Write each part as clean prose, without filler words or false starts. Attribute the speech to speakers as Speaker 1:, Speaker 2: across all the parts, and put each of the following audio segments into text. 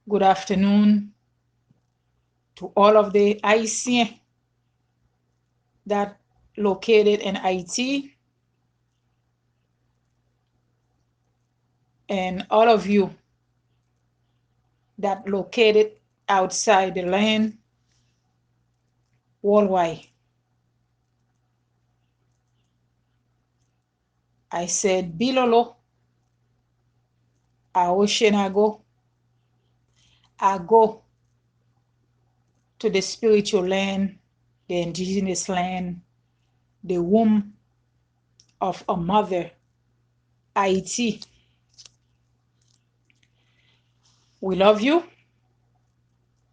Speaker 1: Good afternoon to all of the Haitians that located in Haiti and all of you that located outside the land worldwide. I said, Bilolo, Aoshenago, I go to the spiritual land, the indigenous land, the womb of a mother, Haiti. We love you.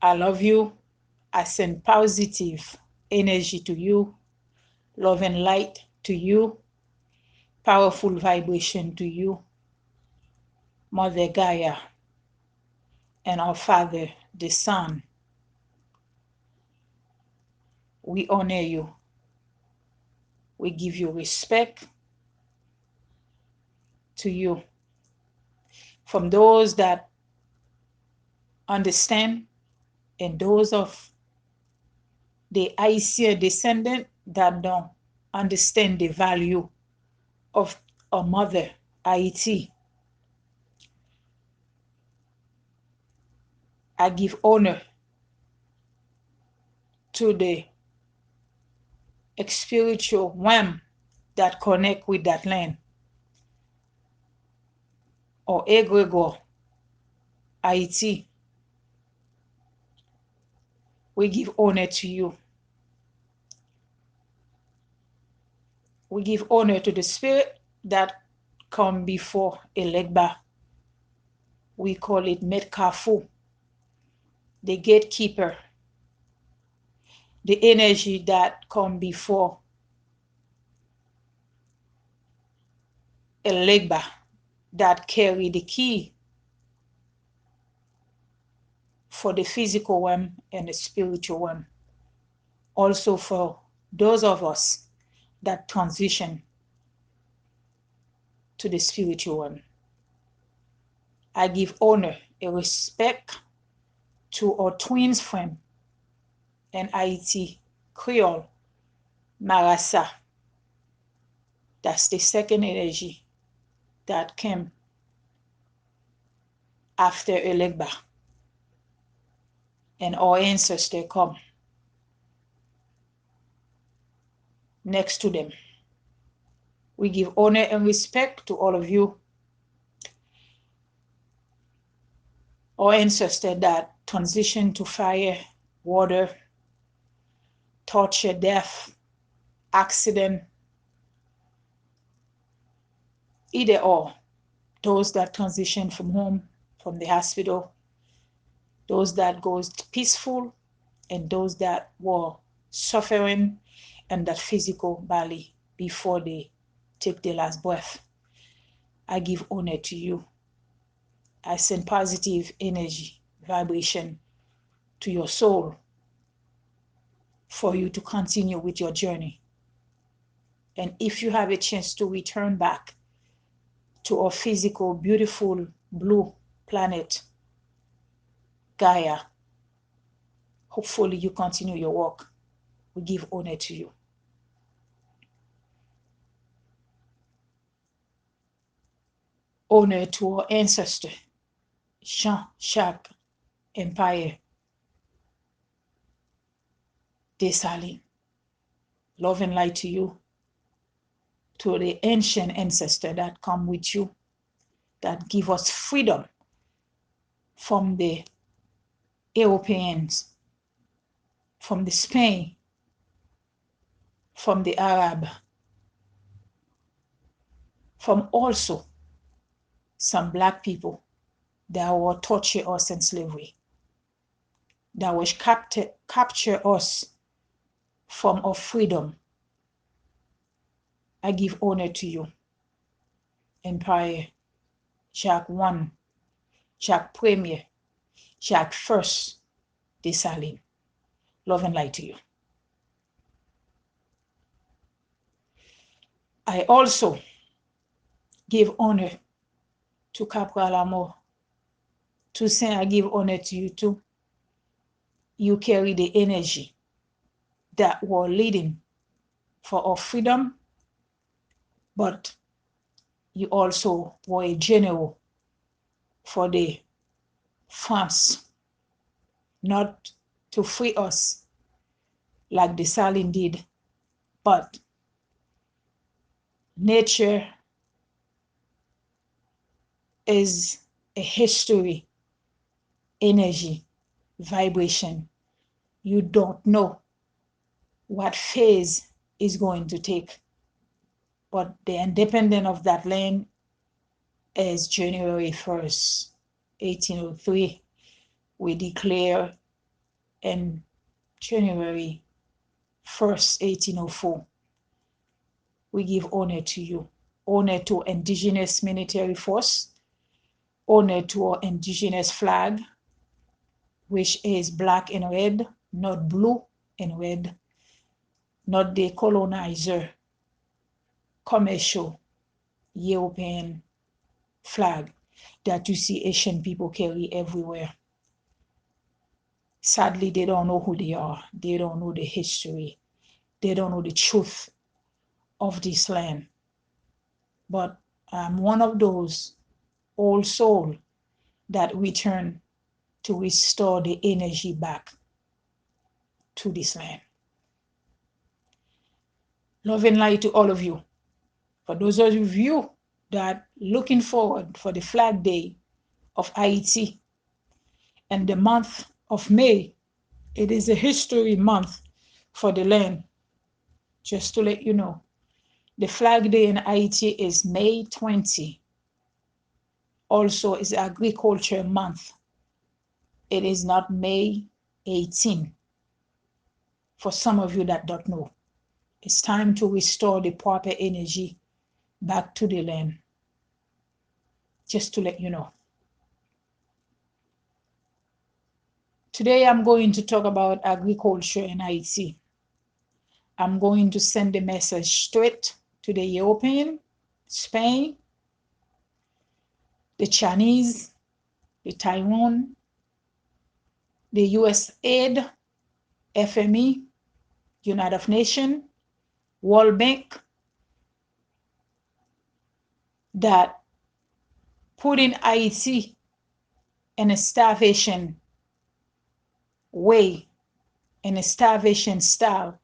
Speaker 1: I love you. I send positive energy to you, love and light to you, powerful vibration to you, Mother Gaia, and our Father, the Son. We honor you. We give you respect to you. From those that understand and those of the Haitian descendant that don't understand the value of a mother, Haiti, I give honor to the spiritual realm that connect with that land, or egregore, Haiti. We give honor to you. We give honor to the spirit that come before Elegba. We call it Metkafu, the gatekeeper, the energy that come before Elegba, that carry the key for the physical realm and the spiritual realm. Also for those of us that transition to the spiritual realm. I give honor and respect to our twins friend and Haiti Creole, Marasa. That's the second energy that came after Elegba. And our ancestors come next to them. We give honor and respect to all of you, our ancestors that transition to fire, water, torture, death, accident, either or. Those that transition from home, from the hospital, those that goes peaceful, and those that were suffering in that physical body before they take their last breath. I give honor to you. I send positive energy, vibration to your soul for you to continue with your journey. And if you have a chance to return back to our physical, beautiful blue planet, Gaia, hopefully you continue your work. We give honor to you. Honor to our ancestor, Jean-Jacques Empire Dessalines. Love and light to you, to the ancient ancestor that come with you, that give us freedom from the Europeans, from the Spain, from the Arab, from also some Black people that were torture us in slavery, that was capture us from our freedom. I give honor to you, Empire Jacques I, Jacques Premier, Jacques First Dessalines. Love and light to you. I also give honor to Capral Amour Toussaint, I give honor to you too. You carry the energy that were leading for our freedom, but you also were a general for the France, not to free us like Dessalines did, but nature is a history, energy, vibration. You don't know what phase is going to take, but the independence of that land is January 1st, 1803. We declare in January 1st, 1804. We give honor to you, honor to indigenous military force, honor to our indigenous flag, which is black and red, not blue and red, not the colonizer commercial European flag that you see Asian people carry everywhere. Sadly, they don't know who they are. They don't know the history. They don't know the truth of this land. But I'm one of those old souls that return to restore the energy back to this land. Love and light to all of you. For those of you that looking forward for the Flag Day of Haiti and the month of May, it is a history month for the land. Just to let you know, the Flag Day in Haiti is May 20. Also is Agriculture Month. It is not May 18. For some of you that don't know, it's time to restore the proper energy back to the land. Just to let you know. Today I'm going to talk about agriculture in Haiti. I'm going to send the message straight to the European, Spain, the Chinese, the Taiwan, the USAID, FME, United Nations, World Bank, that putting Haiti in a starvation way, in a starvation style,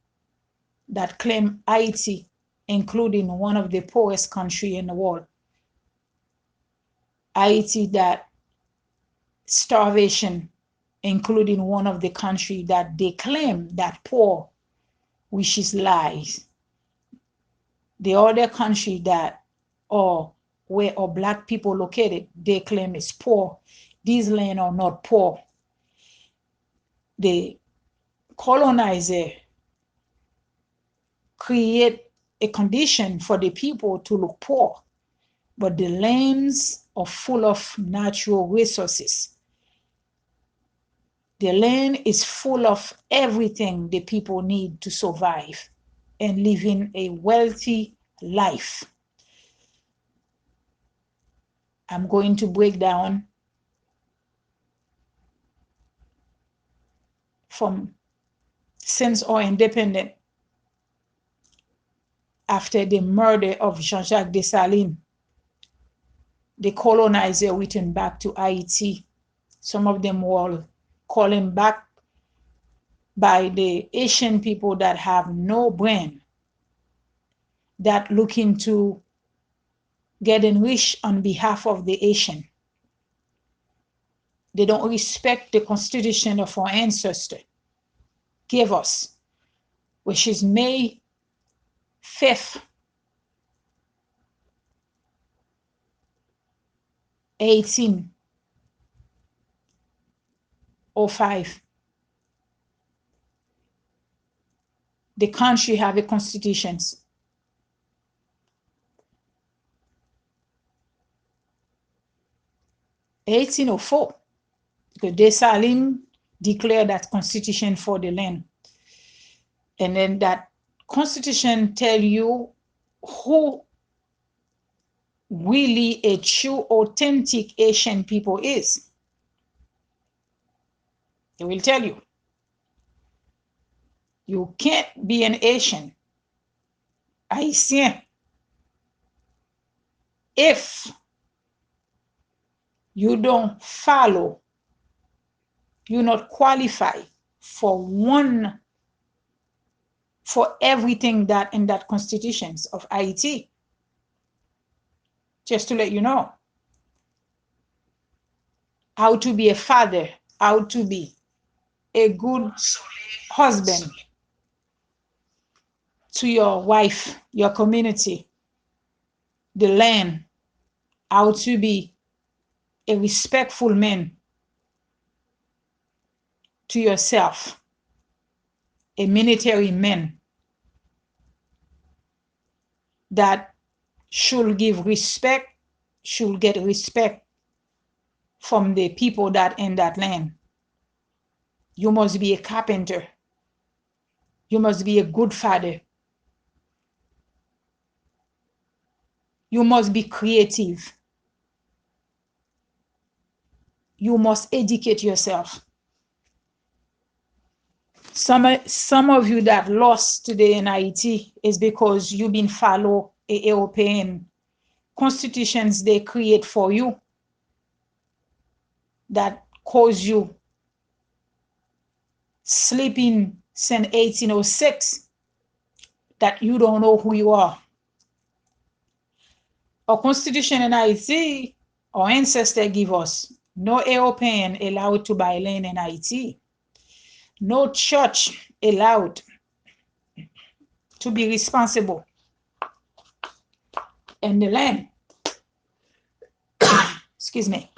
Speaker 1: that claim Haiti, including one of the poorest country in the world. Haiti that starvation, including one of the country that they claim that poor, which is lies. The other country that, or where our black people located, they claim is poor. These land are not poor. The colonizer create a condition for the people to look poor, but the lands are full of natural resources. The land is full of everything the people need to survive and living a wealthy life. I'm going to break down from since our independence after the murder of Jean-Jacques Dessalines, the colonizer returned back to Haiti. Some of them were calling back by the Asian people that have no brain, that looking to get enriched on behalf of the Asian. They don't respect the constitution of our ancestors gave us, which is May 5th, 1805. The country have a constitution. 1804, because Dessalines declared that constitution for the land. And then that constitution tell you who really a true, authentic Asian people is. They will tell you. You can't be an Asian, Haitian, if you don't follow, you're not qualified for everything that in that constitutions of Haiti. Just to let you know how to be a father, how to be a good husband to your wife, your community, the land, how to be a respectful man to yourself, a military man that should give respect, should get respect from the people that in that land. You must be a carpenter. You must be a good father. You must be creative. You must educate yourself. Some of you that lost today in Haiti is because you've been follow a European constitutions they create for you that cause you sleeping since 1806 that you don't know who you are. Our constitution in Haiti, our ancestors give us no European allowed to buy land in Haiti. No church allowed to be responsible in the land. Excuse me.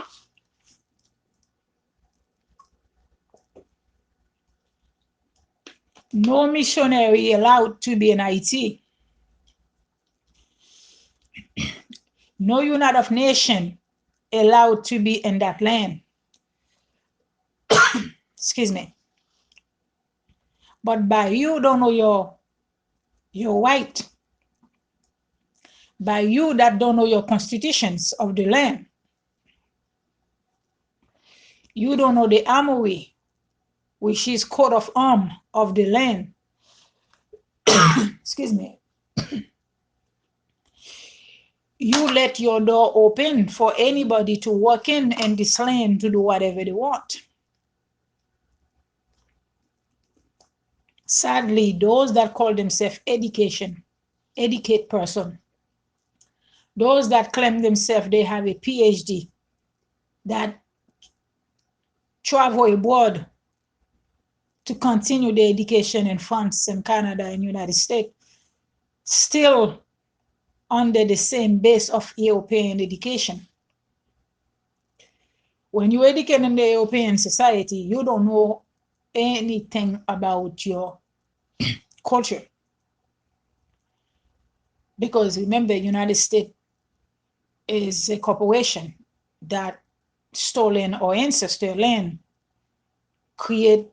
Speaker 1: No missionary allowed to be in Haiti. No United Nations allowed to be in that land. Excuse me. But by you don't know your right, by you that don't know your constitutions of the land, you don't know the armory, which is coat of arms of the land. Excuse me. You let your door open for anybody to walk in this land to do whatever they want. Sadly, those that call themselves educate person, those that claim themselves they have a PhD, that travel abroad to continue their education in France and Canada and United States, still under the same base of European education. When you educate in the European society, you don't know anything about your culture. Because remember, United States is a corporation that stolen our ancestor land, create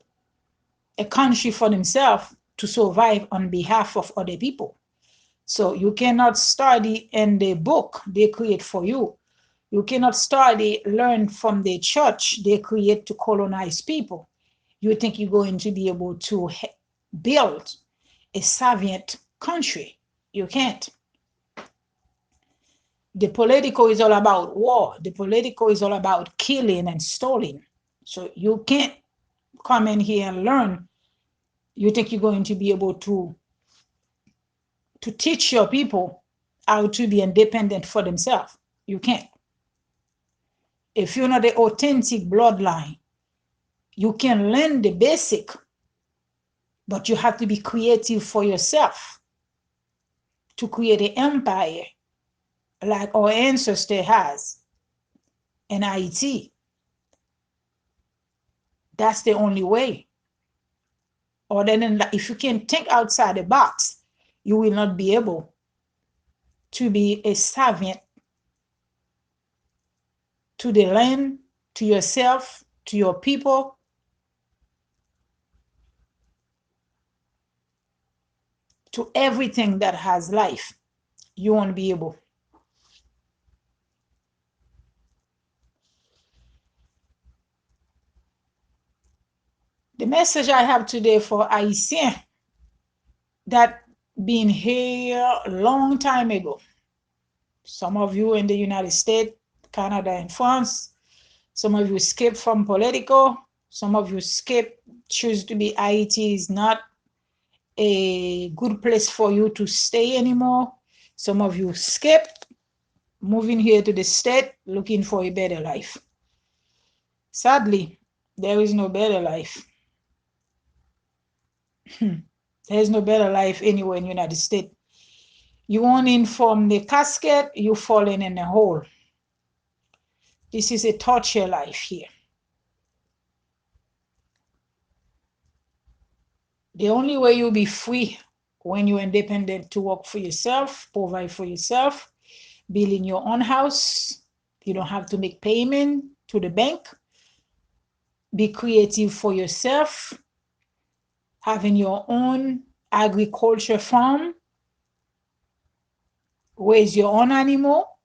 Speaker 1: a country for themselves to survive on behalf of other people. So you cannot study in the book they create for you. You cannot study, learn from the church they create to colonize people. You think you're going to be able to build a Soviet country. You can't. The political is all about war. The political is all about killing and stealing. So you can't come in here and learn. You think you're going to be able to teach your people how to be independent for themselves. You can't. If you're not the authentic bloodline, you can learn the basic, but you have to be creative for yourself to create an empire like our ancestor has in Haiti. That's the only way. Other than that, if you can think outside the box, you will not be able to be a servant to the land, to yourself, to your people, to everything that has life. You won't be able. The message I have today for Haitians that been here a long time ago. Some of you in the United States, Canada, and France. Some of you escaped from political. Some of you escaped, choose to be Haiti is not a good place for you to stay anymore. Some of you escaped, moving here to the state, looking for a better life. Sadly, there is no better life. There is no better life anywhere in the United States. You want in from the casket, you falling in a hole. This is a torture life here. The only way you'll be free when you're independent to work for yourself, provide for yourself, build in your own house. You don't have to make payment to the bank. Be creative for yourself, having your own agriculture farm, raise your own animal,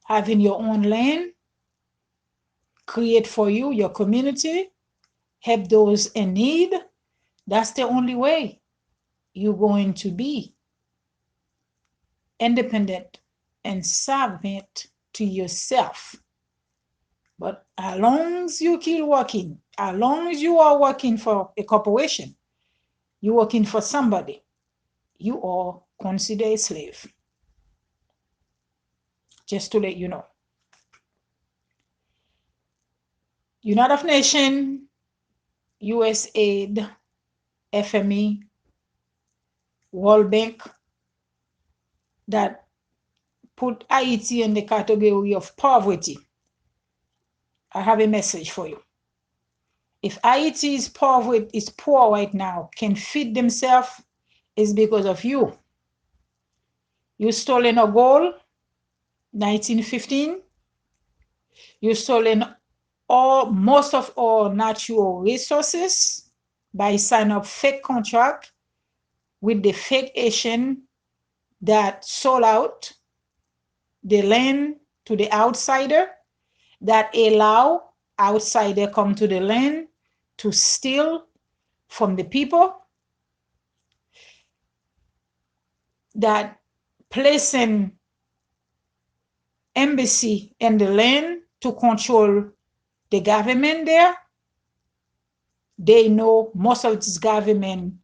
Speaker 1: having your own land, create for you, your community, help those in need. That's the only way you're going to be independent and servant to yourself. But as long as you keep working, as long as you are working for a corporation, you're working for somebody, you are considered a slave. Just to let you know. United Nations, Usaid, FME, World Bank, that put Haiti in the category of poverty. I have a message for you. If Haiti is poor right now, can feed themselves, it's because of you. You stolen a gold, 1915. You stolen most of our natural resources by signing up fake contract with the fake Asian that sold out the land to the outsider, that allow outsider come to the land to steal from the people, that placing embassy in the land to control the government there. They know most of this government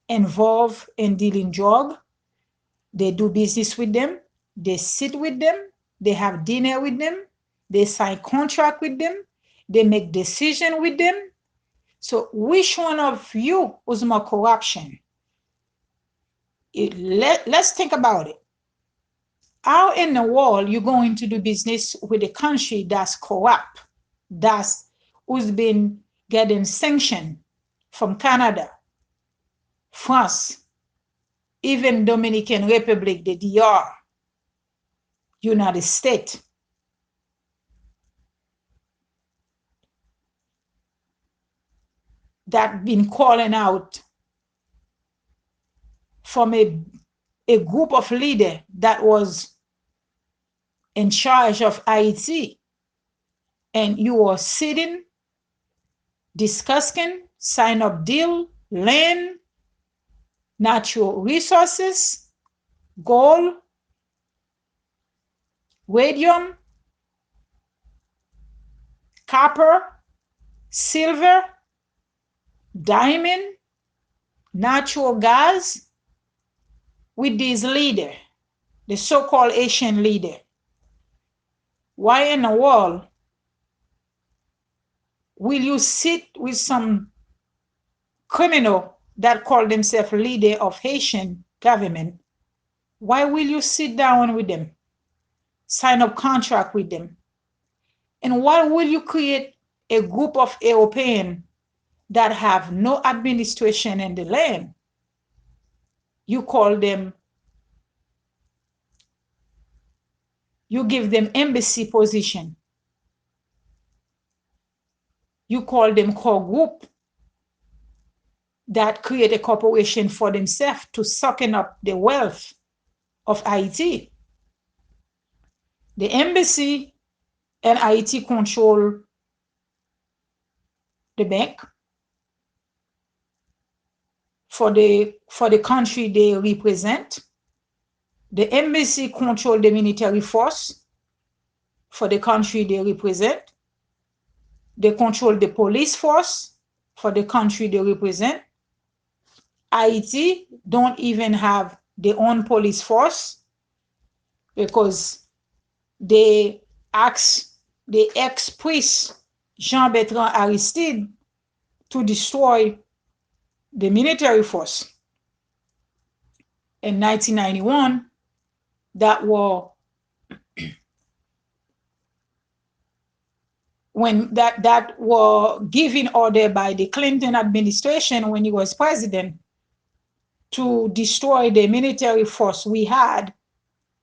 Speaker 1: involved in dealing drug. They do business with them. They sit with them. They have dinner with them. They sign contract with them. They make decision with them. So which one of you was more corruption? Let's think about it. How in the world you going to do business with a country that's corrupt, who's been getting sanctioned from Canada, France, even Dominican Republic, the DR, United States? That been calling out from a group of leaders that was in charge of Haiti, and you are sitting, discussing, sign up deal, land, natural resources, gold, radium, copper, silver, diamond, natural gas, with these leaders, the so-called Asian leader. Why in the world will you sit with some criminal that call themselves leader of Haitian government? Why will you sit down with them, sign up contract with them? And why will you create a group of Europeans that have no administration in the land? You call them, you give them embassy position. You call them core group that create a corporation for themselves to sucking up the wealth of Haiti. The embassy and Haiti control the bank for the country they represent. The embassy control the military force for the country they represent. They control the police force for the country they represent. Haiti don't even have their own police force because they ex-priest Jean-Bertrand Aristide to destroy the military force in 1991 that were when that were given order by the Clinton administration when he was president to destroy the military force we had.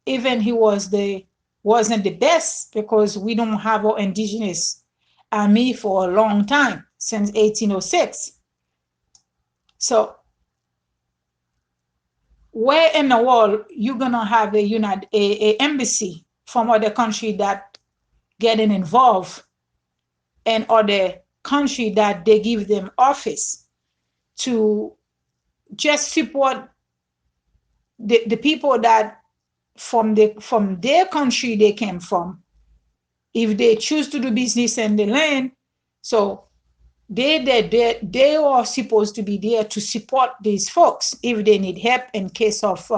Speaker 1: Even he wasn't the best because we don't have our indigenous army for a long time, since 1806. So where in the world you're gonna have a embassy from other country that getting involved and other country that they give them office to just support the people that from their country they came from, if they choose to do business in the land. So they are supposed to be there to support these folks if they need help in case of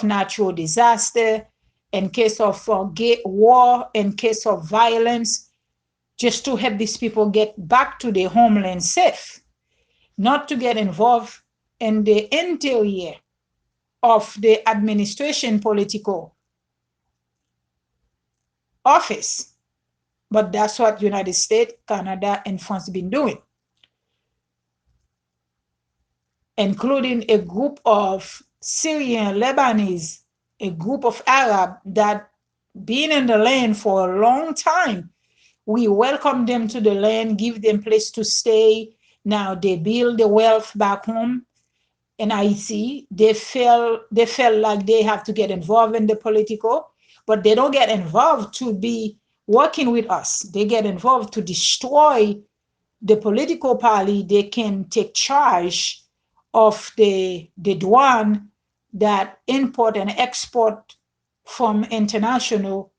Speaker 1: natural disaster, in case of war, in case of violence, just to help these people get back to their homeland safe, not to get involved in the interior of the administration political office. But that's what United States, Canada, and France been doing, including a group of Syrian, Lebanese, a group of Arab that been in the land for a long time. We welcome them to the land, give them place to stay. Now they build the wealth back home in Haiti. They felt like they have to get involved in the political, but they don't get involved to be working with us. They get involved to destroy the political party. They can take charge of the douane that import and export from international.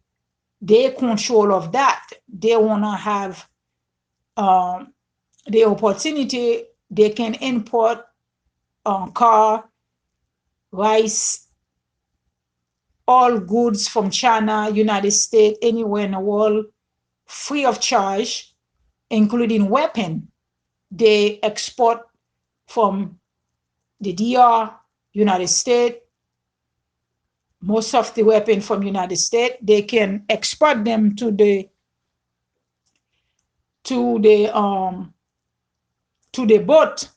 Speaker 1: They control of that. They want to have the opportunity. They can import car, rice, all goods from China, United States, anywhere in the world, free of charge, including weapon. They export from the DR, United States, most of the weapon from United States. They can export them to the boat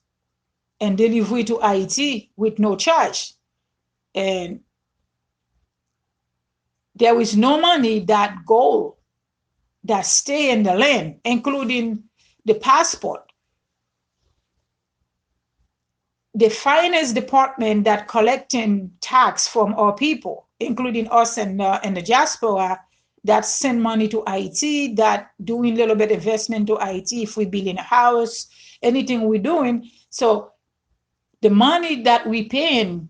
Speaker 1: and deliver it to Haiti with no charge. And there is no money that go, that stay in the land, including the passport. The finance department that collecting tax from our people, including us and the diaspora, that send money to Haiti, that doing a little bit investment to Haiti if we building a house, anything we're doing. So the money that we paying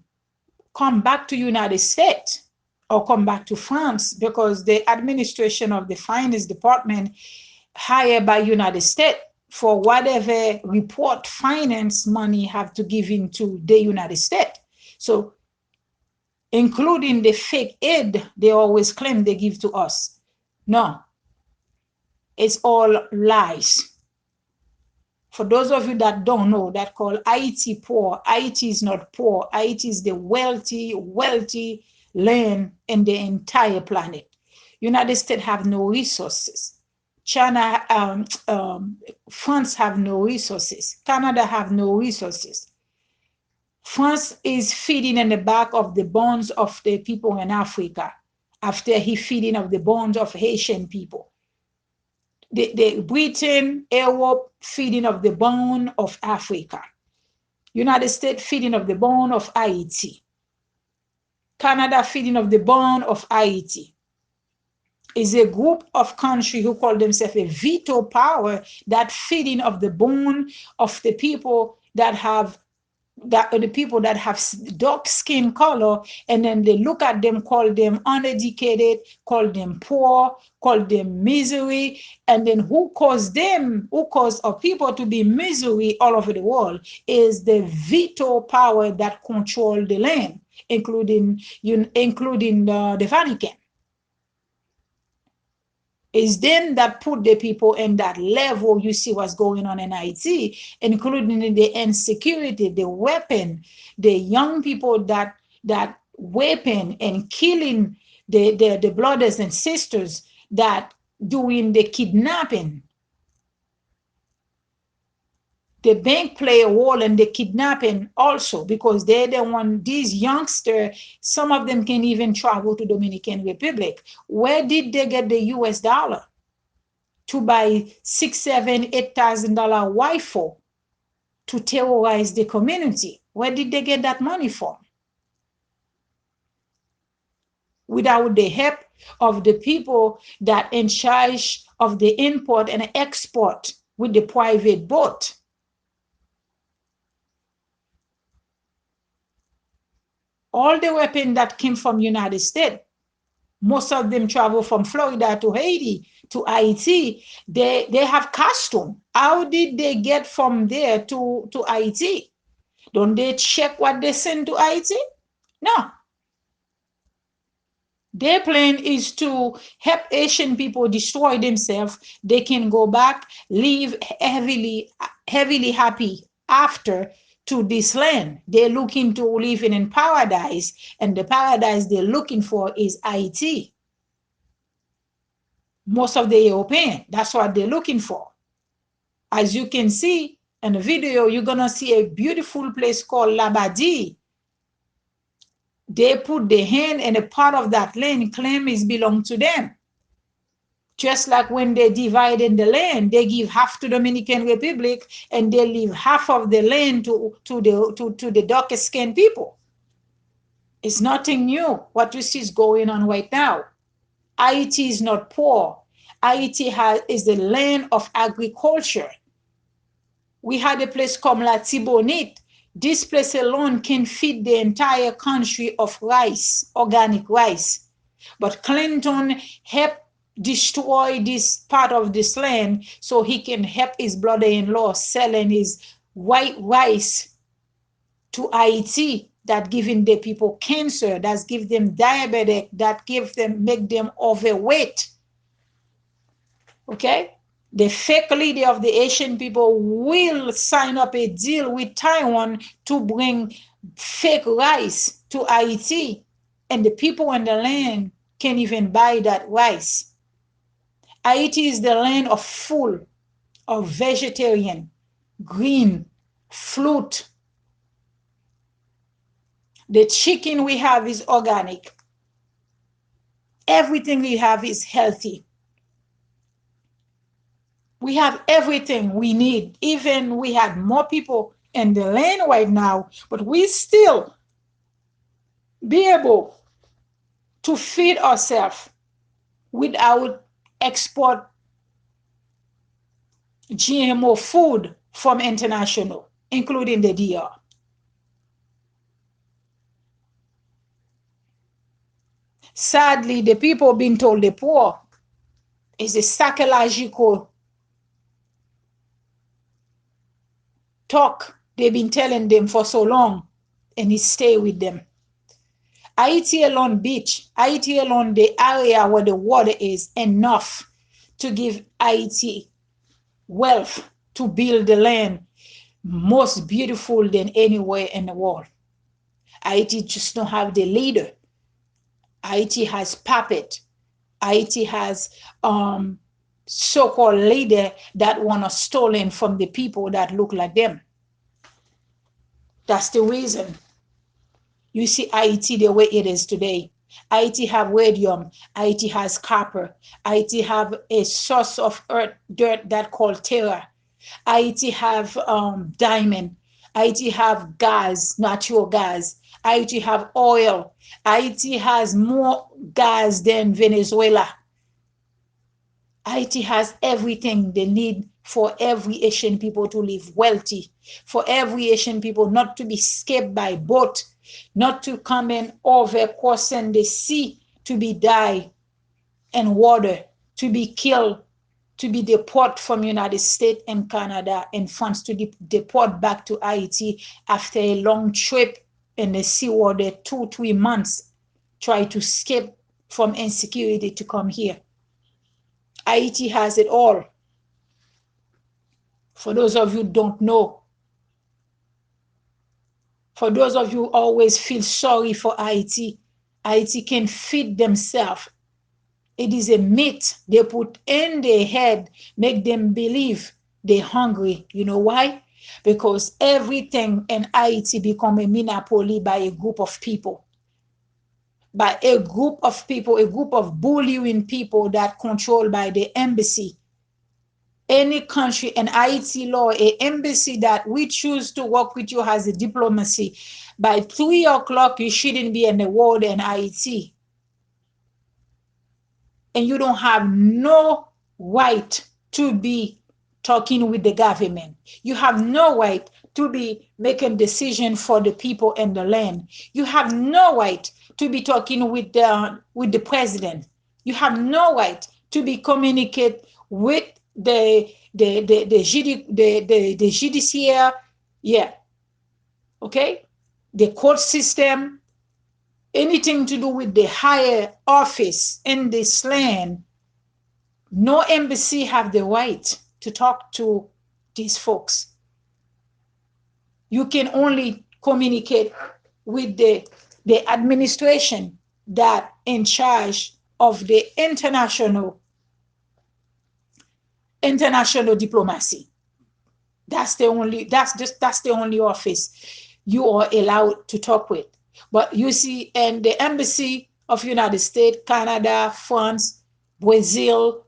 Speaker 1: come back to United States or come back to France because the administration of the finance department hired by United States for whatever report finance money have to give into the United States. So including the fake aid they always claim they give to us. No, it's all lies. For those of you that don't know, that call Haiti poor, Haiti is not poor. Haiti is the wealthy land in the entire planet. United States have no resources. China, France have no resources. Canada have no resources. France is feeding in the back of the bones of the people in Africa after he feeding of the bones of Haitian people. The Britain, Europe feeding of the bone of Africa. United States feeding of the bone of Haiti. Canada feeding of the bone of Haiti. is a group of countries who call themselves a veto power that feeding of the bone of the people that have dark skin color, and then they look at them, call them uneducated, call them poor, call them misery, and then who caused our people to be misery all over the world is the veto power that control the land, including the Vatican. Is them that put the people in that level. You see what's going on in Haiti, including the insecurity, the weapon, the young people that weapon and killing the brothers and sisters that doing the kidnapping. The bank play a role in the kidnapping also, because they're the one, these youngsters, some of them can even travel to Dominican Republic. Where did they get the US dollar to buy $6, $7, $8,000 rifle to terrorize the community? Where did they get that money from? Without the help of the people that in charge of the import and export with the private boat. All the weapons that came from United States, most of them travel from Florida to Haiti to Haiti. They have costume. How did they get from there to Haiti? Don't they check what they send to Haiti? No. Their plan is to help Asian people destroy themselves. They can go back, live heavily happy after to this land. They're looking to living in paradise, and the paradise they're looking for is Haiti. Most of the European, that's what they're looking for. As you can see in the video, you're gonna see a beautiful place called Labadie. They put the hand and a part of that land claim is belong to them. Just like when they divided the land, they give half to Dominican Republic and they leave half of the land to the darkest skinned people. It's nothing new. What you see is going on right now. Haiti is not poor. Haiti is the land of agriculture. We had a place called La Tibonite. This place alone can feed the entire country of rice, organic rice. But Clinton helped destroy this part of this land so he can help his brother-in-law selling his white rice to Haiti, that giving the people cancer, that give them diabetic, that make them overweight. Okay? The fake leader of the Asian people will sign up a deal with Taiwan to bring fake rice to Haiti, and the people on the land can't even buy that rice. Haiti is the land of full of vegetarian, green, fruit. The chicken we have is organic. Everything we have is healthy. We have everything we need. Even we have more people in the land right now, but we still be able to feed ourselves without export GMO food from international, including the DR. Sadly, the people being told the poor is a psychological talk they've been telling them for so long, and it stay with them. Haiti alone beach, Haiti alone the area where the water is enough to give Haiti wealth to build the land most beautiful than anywhere in the world. Haiti just don't have the leader. Haiti has puppet. Haiti has so-called leader that want to stolen from the people that look like them. That's the reason you see Haiti the way it is today. Haiti have radium. Haiti has copper. Haiti have a source of earth, dirt that called terra. Haiti have diamond. Haiti have gas, natural gas. Haiti have oil. Haiti has more gas than Venezuela. Haiti has everything they need for every Asian people to live wealthy, for every Asian people not to be escaped by boat, not to come in over crossing the sea to be die and water, to be killed, to be deported from United States and Canada and France to deport back to Haiti after a long trip in the seawater, 2-3 months, try to escape from insecurity to come here. Haiti has it all. For those of you who don't know, for those of you who always feel sorry for Haiti, Haiti can feed themselves. It is a myth they put in their head, make them believe they're hungry. You know why? Because everything in Haiti become a monopoly by a group of people. By a group of people, a group of bullying people that controlled by the embassy. Any country in Haiti law, a embassy that we choose to work with you has a diplomacy. By 3 o'clock, you shouldn't be in the world in Haiti. And you don't have no right to be talking with the government. You have no right to be making decisions for the people and the land. You have no right to be talking with the president. You have no right to be communicate with the judiciary. Yeah, okay, the court system, anything to do with the higher office in this land. No embassy have the right to talk to these folks. You can only communicate with the administration that in charge of the international diplomacy. That's the only office you are allowed to talk with. But you see, in the embassy of United States, Canada, France, Brazil,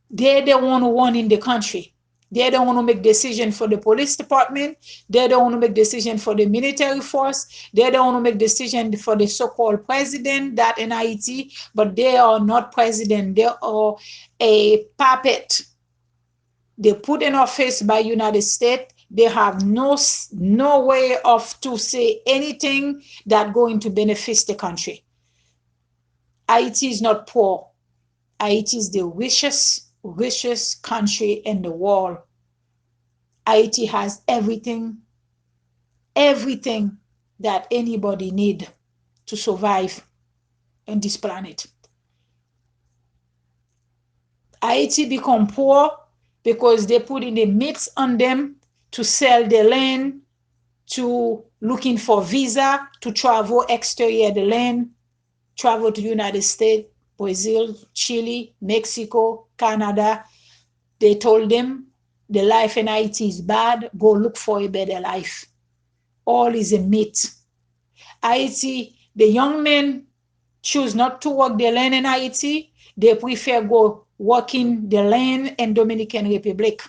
Speaker 1: they're the one who run in the country. They don't want to make decision for the police department. They don't want to make decision for the military force. They don't want to make decision for the so-called president that in Haiti, but they are not president. They are a puppet. They put in office by United States. They have no way of to say anything that going to benefit the country. Haiti is not poor. Haiti is the richest country in the world. Haiti has everything that anybody need to survive on this planet. Haiti become poor because they put in the myths on them to sell the land, to looking for visa, to travel exterior the land, travel to United States, Brazil, Chile, Mexico, Canada. They told them the life in Haiti is bad, go look for a better life. All is a myth. Haiti, the young men choose not to work the land in Haiti. They prefer go working the land in Dominican Republic.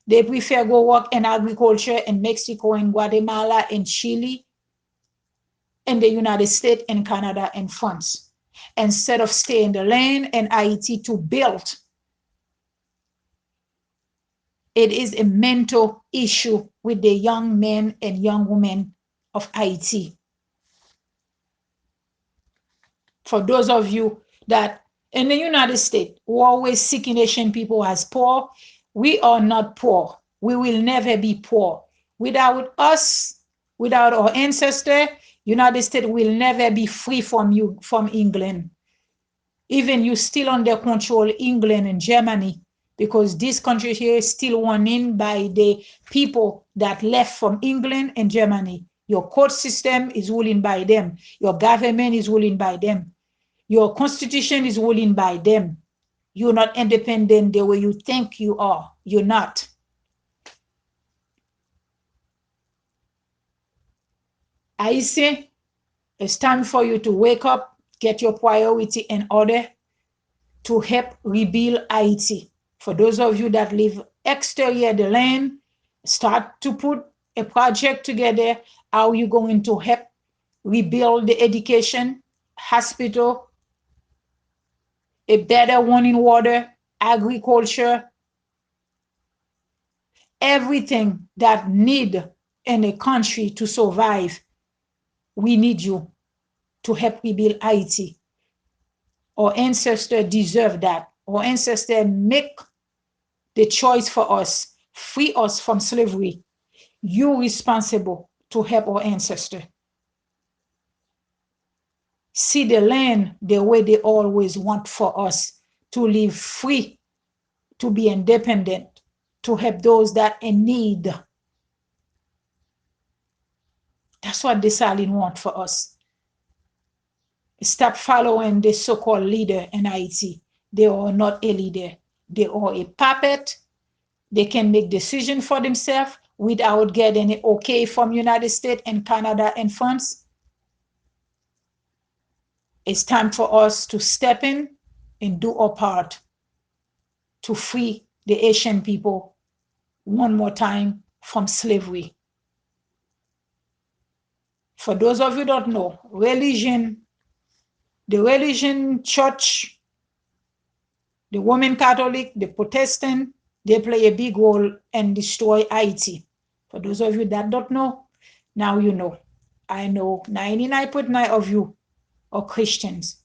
Speaker 1: They prefer go work in agriculture in Mexico and Guatemala and Chile, in the United States and Canada and France, instead of staying the land in Haiti to build. It is a mental issue with the young men and young women of Haiti. For those of you that in the United States who always seeking Asian people as poor, we are not poor. We will never be poor. Without us, without our ancestors, United States will never be free from you, from England. Even you still under control England and Germany, because this country here is still run by the people that left from England and Germany. Your court system is ruling by them. Your government is ruling by them. Your constitution is ruling by them. You're not independent the way you think you are. You're not. I say it's time for you to wake up, get your priority in order to help rebuild Haiti. For those of you that live exterior the land, start to put a project together. How you going to help rebuild the education, hospital, a better running water, agriculture, everything that need in a country to survive. We need you to help rebuild Haiti. Our ancestors deserve that. Our ancestors make the choice for us, free us from slavery. You're responsible to help our ancestors see the land the way they always want for us, to live free, to be independent, to help those that in need. That's what the Salin want for us. Stop following the so-called leader in Haiti. They are not a leader. They are a puppet. They can make decisions for themselves without getting it okay from United States and Canada and France. It's time for us to step in and do our part to free the Asian people one more time from slavery. For those of you who don't know, the religion, church, the Roman Catholic, the Protestant, they play a big role in destroy Haiti. For those of you that don't know, now you know. I know 99.9% of you are Christians.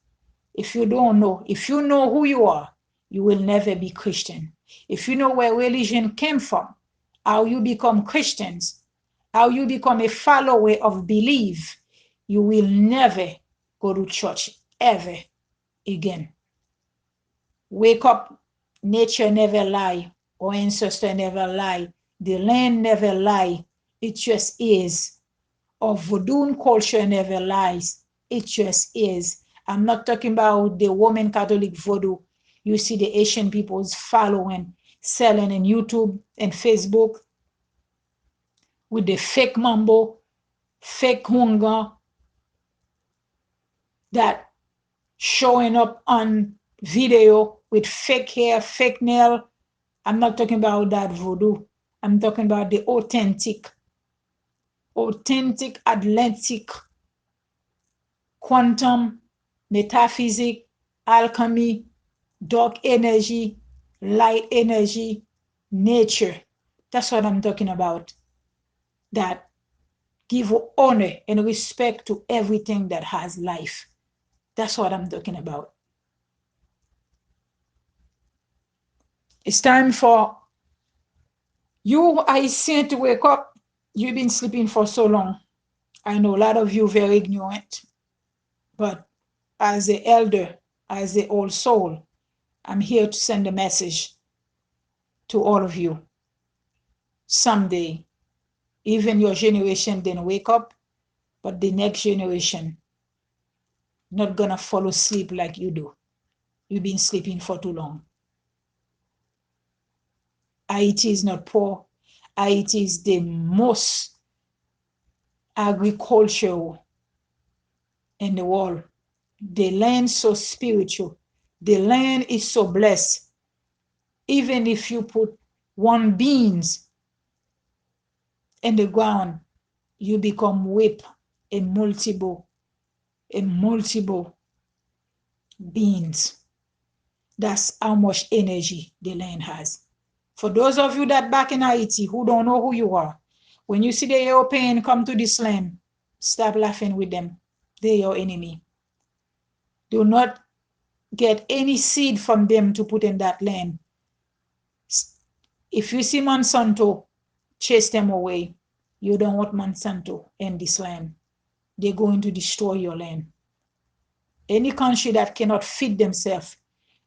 Speaker 1: If you don't know, if you know who you are, you will never be Christian. If you know where religion came from, how you become Christians, how you become a follower of belief, you will never go to church ever again. Wake up. Nature never lie. Our ancestor never lie. The land never lie. It just is. Our voodoo culture never lies. It just is. I'm not talking about the Roman Catholic voodoo you see the Asian people's following, selling on YouTube and Facebook with the fake mambo, fake hunger that showing up on video with fake hair, fake nail. I'm not talking about that voodoo. I'm talking about the authentic Atlantic, quantum, metaphysics, alchemy, dark energy, light energy, nature. That's what I'm talking about. That give honor and respect to everything that has life. That's what I'm talking about. It's time for you, I see, to wake up. You've been sleeping for so long. I know a lot of you very ignorant, but as the elder, as the old soul, I'm here to send a message to all of you. Someday, even your generation didn't wake up, but the next generation not gonna follow sleep like you do. You've been sleeping for too long. Haiti is not poor. Haiti is the most agricultural in the world. The land so spiritual. The land is so blessed. Even if you put one beans in the ground, you become whip in multiple beans. That's how much energy the land has. For those of you that back in Haiti who don't know who you are, when you see the European come to this land, stop laughing with them. They're your enemy. Do not get any seed from them to put in that land. If you see Monsanto, chase them away. You don't want Monsanto in this land. They're going to destroy your land. Any country that cannot feed themselves,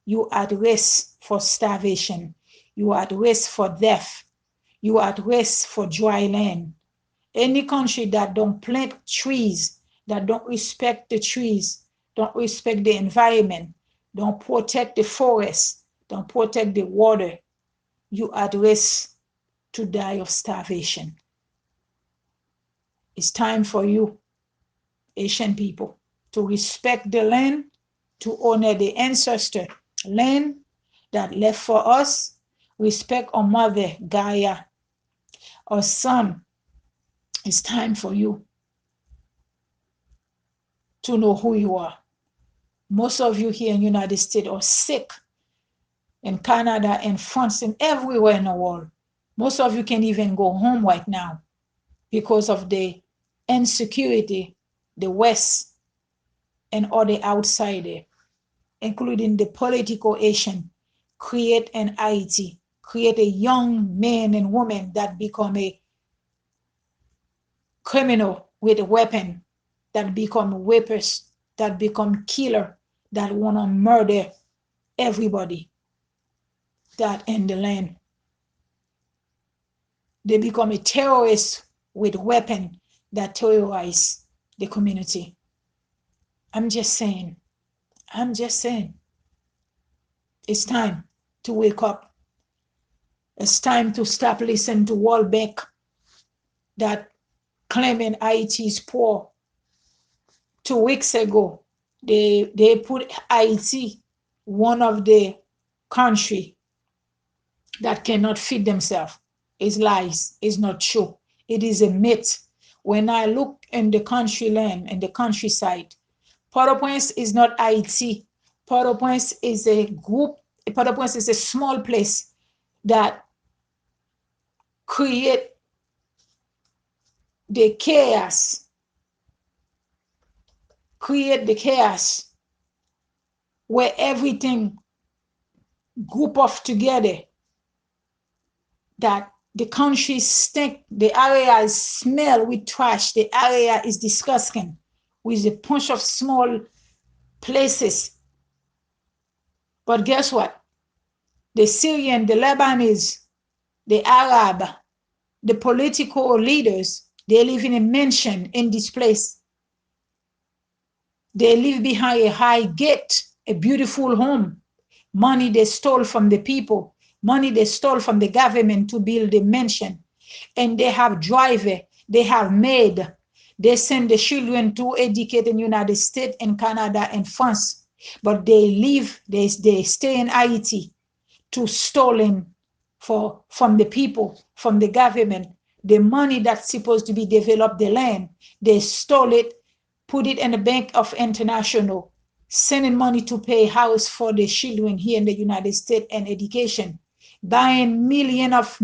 Speaker 1: you at risk for starvation. You are at risk for death. You are at risk for dry land. Any country that don't plant trees, that don't respect the trees, don't respect the environment, don't protect the forest, don't protect the water, you are at risk to die of starvation. It's time for you, Asian people, to respect the land, to honor the ancestor land that left for us, respect our mother, Gaia, our son. It's time for you to know who you are. Most of you here in the United States are sick, in Canada and France and everywhere in the world. Most of you can't even go home right now because of the insecurity the West and other outsider, including the political Asian, create in Haiti, create a young man and woman that become a criminal with a weapon, that become rapist, that become killer, that want to murder everybody that in the land. They become a terrorist with weapon that terrorize the community. I'm just saying, it's time to wake up. It's time to stop listening to World Bank that claiming Haiti is poor. 2 weeks ago, they put Haiti, one of the country that cannot feed themselves. It's lies. It's not true. It is a myth. When I look in the country land, in the countryside, Port-au-Prince is not Haiti. Port-au-Prince is a group. Port-au-Prince is a small place that create the chaos, where everything group off together, that the country stink, the area is smell with trash, the area is disgusting, with a bunch of small places. But guess what? The Syrian, the Lebanese, the Arab, the political leaders, they live in a mansion in this place. They live behind a high gate, a beautiful home. Money they stole from the people, money they stole from the government to build a mansion. And they have driver, they have maid. They send the children to educate in the United States and Canada and France. But they live, they stay in Haiti to stolen from the people, from the government. The money that's supposed to be developed the land, they stole it, put it in the Bank of International, sending money to pay house for the children here in the United States and education, buying millions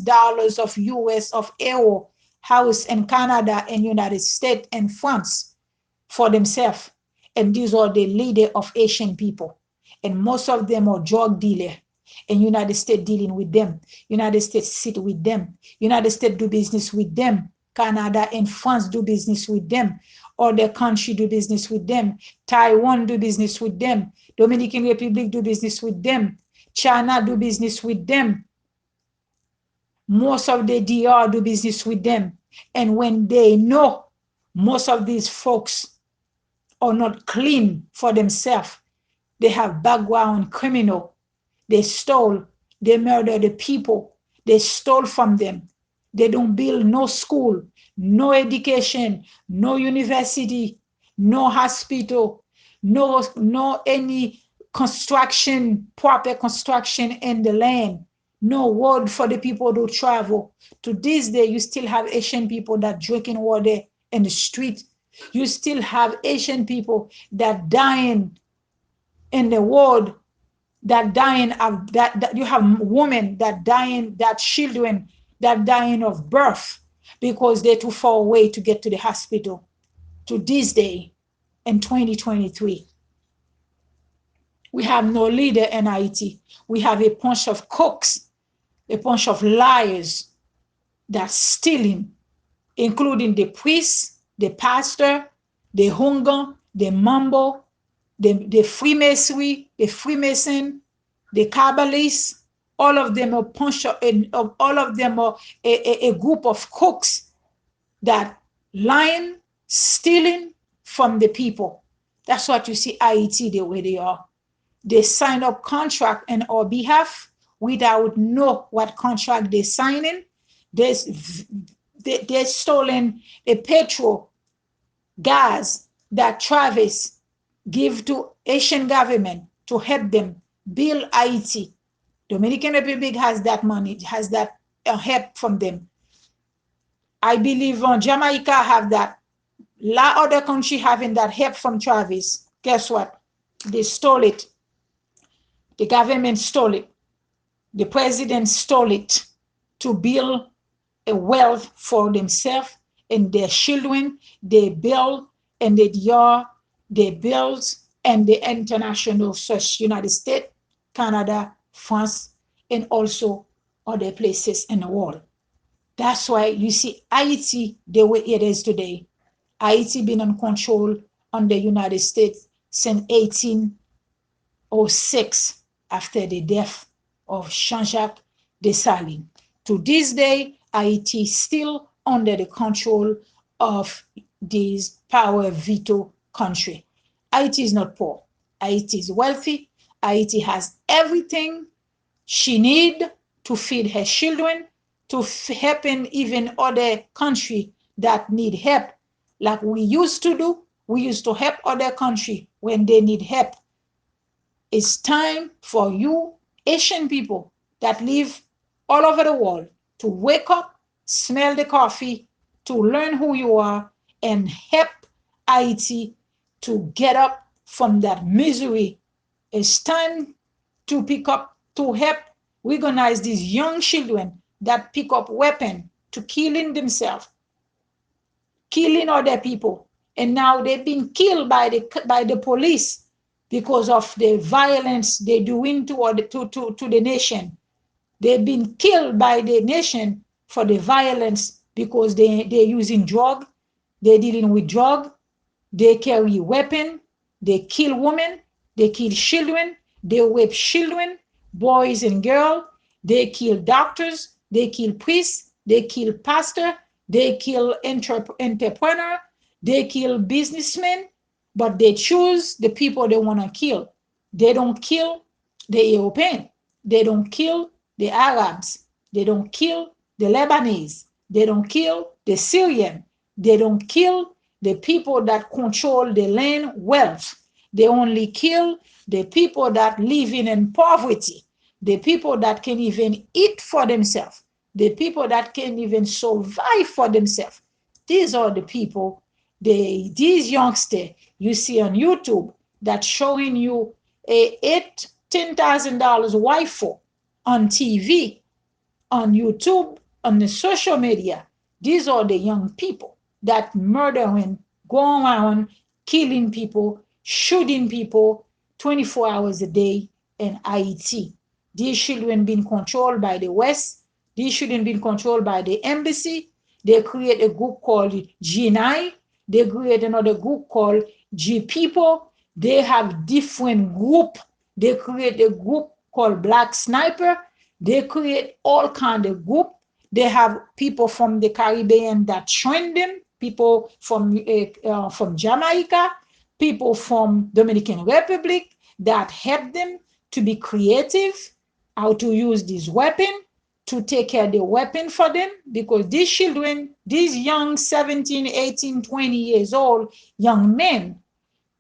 Speaker 1: dollars of US, of euro, house in Canada and United States and France for themselves. And these are the leader of Asian people. And most of them are drug dealers. And United States dealing with them. United States sit with them. United States do business with them. Canada and France do business with them. Other country do business with them. Taiwan do business with them. Dominican Republic do business with them. China do business with them. Most of the DR do business with them. And when they know most of these folks are not clean for themselves, they have background criminal, they stole, they murder the people, they stole from them. They don't build no school, no education, no university, no hospital, no any construction, proper construction in the land, no road for the people to travel. To this day, you still have Asian people that drinking water in the street. You still have Asian people that dying in the world, that dying of that you have women that dying, that children that dying of birth because they're too far away to get to the hospital. To this day, in 2023, we have no leader in Haiti. We have a bunch of cooks, a bunch of liars that's stealing, including the priest, the pastor, the hunger, the mambo, the Freemasonry, the Freemason, the Kabbalists. All of them are all of them are a group of cooks that lying, stealing from the people. That's what you see Haiti the way they are. They sign up contract on our behalf without know what contract they're signing. They're stolen a petrol, gas that Travis give to Asian government to help them build Haiti. Dominican Republic has that money, has that help from them. I believe Jamaica have that. A lot other country having that help from Travis. Guess what? They stole it. The government stole it. The president stole it to build a wealth for themselves and their children. They build and they build and the international such United States, Canada, France, and also other places in the world. That's why you see Haiti the way it is today. Haiti been on control on the United States since 1806 after the death of Jean-Jacques Dessalines. To this day, Haiti is still under the control of this power veto country. Haiti is not poor. Haiti is wealthy. Haiti has everything she need to feed her children, to help in even other country that need help, like we used to do. We used to help other country when they need help. It's time for you Asian people that live all over the world to wake up, smell the coffee, to learn who you are, and help Haiti to get up from that misery. It's time to pick up, to help recognize these young children that pick up weapon to killing themselves, killing other people. And now they've been killed by the police because of the violence they doing to the nation. They've been killed by the nation for the violence because they're using drug, they're dealing with drug, they carry weapon, they kill women, they kill children, they rape children, boys and girls, they kill doctors, they kill priests, they kill pastor, they kill entrepreneur, they kill businessmen, but they choose the people they want to kill. They don't kill the European. They don't kill the Arabs. They don't kill the Lebanese. They don't kill the Syrian. They don't kill the people that control the land wealth. They only kill the people that live in poverty, the people that can even eat for themselves, the people that can even survive for themselves. These are the people, these youngsters you see on YouTube that showing you a $10,000 wife on TV, on YouTube, on the social media. These are the young people that murdering, going around, killing people, shooting people 24 hours a day in Haiti. These children being controlled by the West. These children being controlled by the embassy. They create a group called G9. They create another group called G People. They have different group. They create a group called Black Sniper. They create all kind of group. They have people from the Caribbean that train them, people from Jamaica, people from Dominican Republic that help them to be creative, how to use this weapon, to take care of the weapon for them, because these children, these young 17, 18, 20 years old young men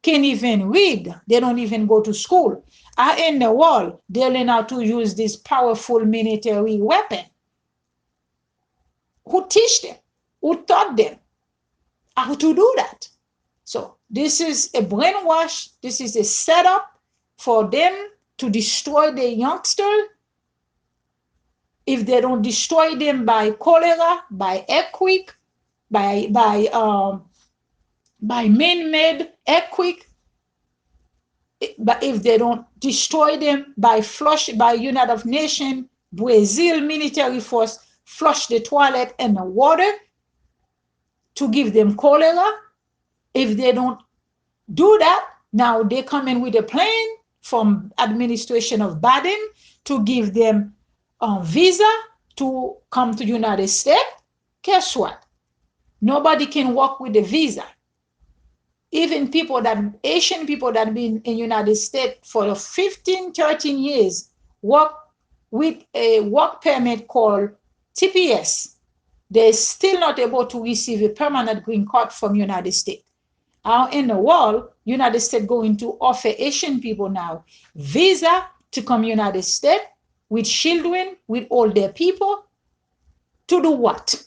Speaker 1: can't even read. They don't even go to school. Out in the world, they learn how to use this powerful military weapon. Who teach them? Who taught them how to do that? So this is a brainwash. This is a setup for them to destroy the youngster. If they don't destroy them by cholera, by earthquake, by man-made earthquake, but if they don't destroy them by flush, by United Nations, Brazil military force flush the toilet and the water to give them cholera, if they don't do that, now they come in with a plan from administration of Biden to give them a visa to come to United States. Guess what? Nobody can walk with a visa. Even people that, Asian people that have been in United States for 15, 13 years, work with a work permit called TPS. They're still not able to receive a permanent green card from United States. How in the world, United States going to offer Asian people now visa to come United States with children, with older people, to do what?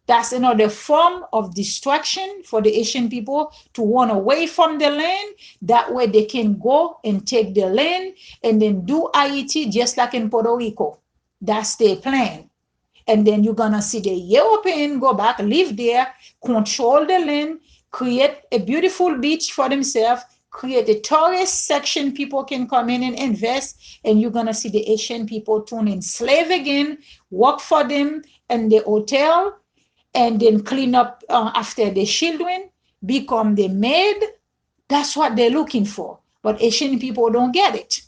Speaker 1: That's another form of distraction for the Haitian people to run away from the land. That way they can go and take the land and then do Haiti just like in Puerto Rico. That's their plan. And then you're going to see the European go back, live there, control the land, create a beautiful beach for themselves, create a tourist section people can come in and invest, and you're going to see the Haitian people turn in slave again, work for them in the hotel, and then clean up after the children, become the maid. That's what they're looking for. But Asian people don't get it.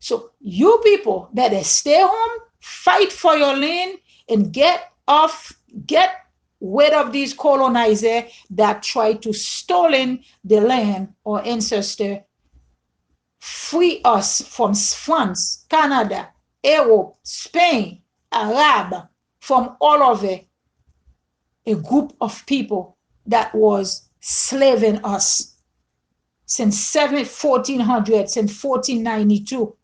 Speaker 1: So you people better stay home, fight for your land, and get rid of these colonizers that try to stolen the land or ancestor. Free us from France, Canada, Europe, Spain, Arab, from all over a group of people that was slaving us since 1400, since 1492,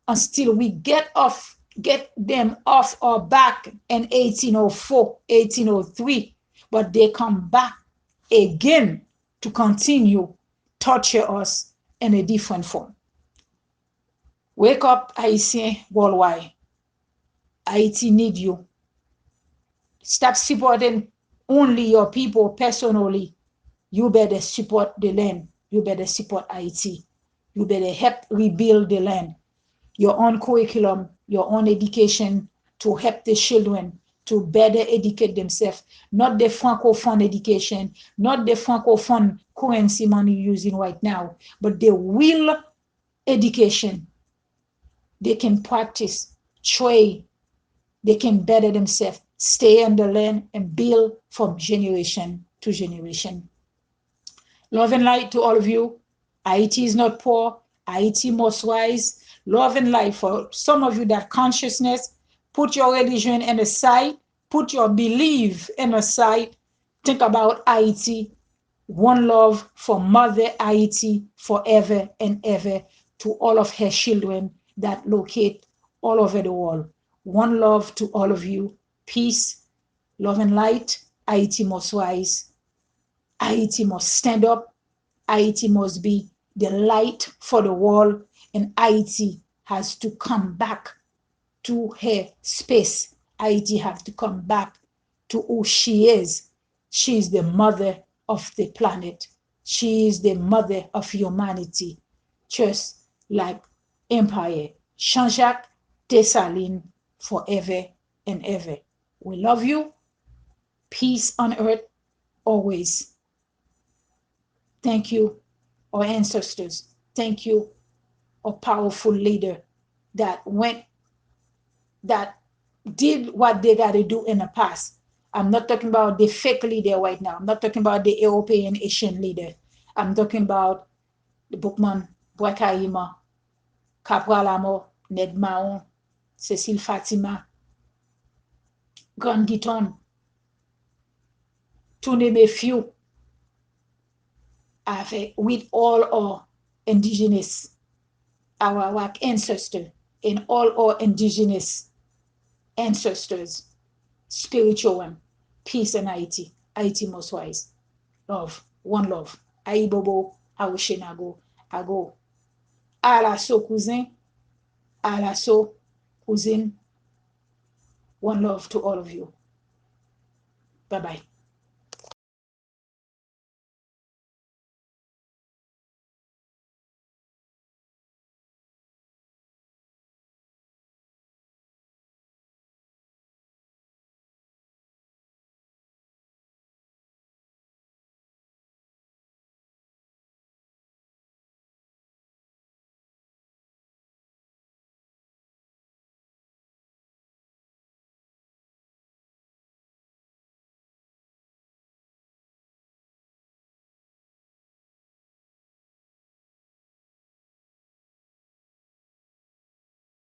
Speaker 1: until we get them off our back in 1804, 1803. But they come back again to continue torture us in a different form. Wake up, Haitian worldwide. Haiti need you. Stop supporting only your people personally. You better support the land. You better support Haiti. You better help rebuild the land. Your own curriculum, your own education to help the children to better educate themselves. Not the Francophone education, not the Francophone currency money using right now, but the real education. They can practice, trade, they can better themselves, stay on the land and build from generation to generation. Love and light to all of you. Haiti is not poor. Haiti must rise. Love and light for some of you that consciousness. Put your religion in aside. Put your belief in aside. Think about Haiti. One love for Mother Haiti forever and ever to all of her children that locate all over the world. One love to all of you. Peace, love and light. Haiti must rise. Haiti must stand up. Haiti must be the light for the world. And Haiti has to come back to her space. Haiti has to come back to who she is. She is the mother of the planet. She is the mother of humanity. Just like Empire. Jean-Jacques Dessalines forever and ever. We love you. Peace on earth always. Thank you, our ancestors. Thank you, a powerful leader that did what they got to do in the past. I'm not talking about the fake leader right now. I'm not talking about the European Asian leader. I'm talking about the Bookman, Bwakaima, Capral Amo, Ned Mahon, Cecile Fatima, Grand Guiton, to name a few, with all our indigenous, our ancestors, and all our indigenous ancestors, spiritual one, peace and Haiti. Haiti must rise. Love, one love. Aibobo, Awushenago, Ago. Alaso cousin, Alaso cousin. One love to all of you. Bye-bye.